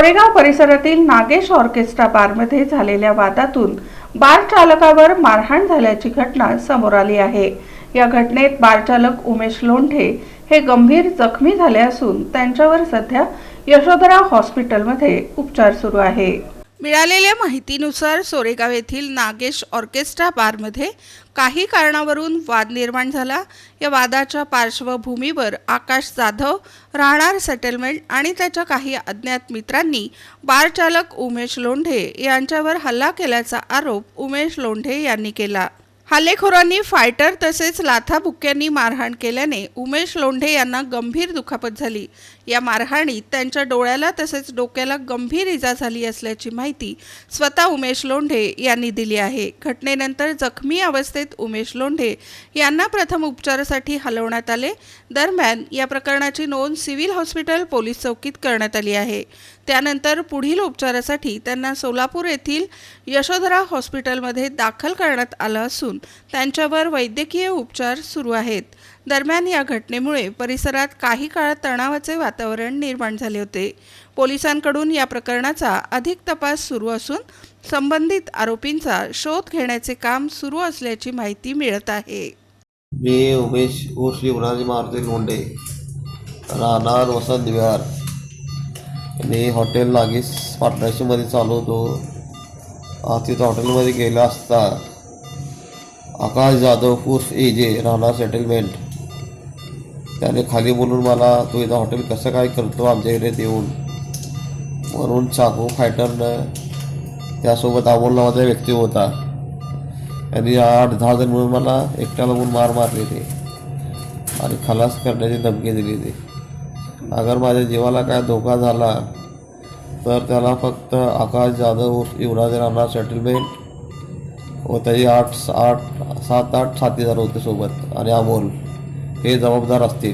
सोरेगाव परिसरातील नागेश ऑर्केस्ट्रा बारमध्ये झालेल्या वादातून बार चालकावर मारहाण झाल्याची घटना समोर आली आहे। या घटनेत बार चालक उमेश लोंढे हे गंभीर जखमी झाले असून त्यांच्यावर सध्या यशोधरा हॉस्पिटलमध्ये उपचार सुरू आहे। मिळालेल्या माहितीनुसार सोरेगाव येथील नागेश ऑर्केस्ट्रा बारमध्ये काही कारणावरून वाद निर्माण झाला। या वादाच्या पार्श्वभूमीवर आकाश जाधव राहणार सेटलमेंट आणि त्याच्या काही अज्ञात मित्रांनी बार चालक उमेश लोंढे यांच्यावर हल्ला केल्याचा आरोप उमेश लोंढे यांनी केला। हल्लेखोरांनी फायटर तसेच लाथाबुक्क्यांनी मारहाण केल्याने उमेश लोंढे यांना गंभीर दुखापत झाली। या मारहाणीत त्यांच्या डोळ्याला तसेच डोक्याला गंभीर इजा झाली असल्याची माहिती स्वतः उमेश लोंढे यांनी दिली आहे। घटनेनंतर जखमी अवस्थेत उमेश लोंढे यांना प्रथम उपचारासाठी हलवण्यात आले। दरम्यान या प्रकरणाची नोंद सिव्हिल हॉस्पिटल पोलीस चौकीत करण्यात आली आहे। त्यानंतर पुढील उपचारासाठी त्यांना सोलापूर येथील यशोधरा हॉस्पिटलमध्ये दाखल करण्यात आलं असून त्यांच्यावर वैद्यकीय उपचार सुरू आहेत। दरम्यान या घटनेमुळे परिसरात काही काळ तणावाचे वातावरण निर्माण झाले होते। पोलिसांकडून या प्रकरणाचा अधिक तपास सुरू असून संबंधित आरोपींचा शोध घेण्याचे काम सुरू असल्याची माहिती मिळत आहे। मी उमेश उर्फ शिवराज मारुती लोंढे राहणार वसंत विहार आणि हॉटेल नागेश पार्टनरशिपमध्ये चालवतो। तिथं हॉटेलमध्ये गेला असता आकाश जाधव उर्फ एजे राहणार सेटलमेंट त्याने खाली बोलून मला तू इथं हॉटेल कसं काय करतो आमच्या एरियात येऊन म्हणून चाकू फायटरनं त्यासोबत अमोल नावाचा व्यक्ती होता त्यांनी 8-10 जण मिळून मला एकट्याला म्हणून मारले ते आणि खलास करण्याची धमकी दिली ते अगर माझ्या जीवाला काय धोका झाला तर त्याला फक्त आकाश जाधव युवराज राहणार सेटलमेंट व त्याची 7-8 साथीदार होते सोबत आणि अमोल हे जबाबदार असतील।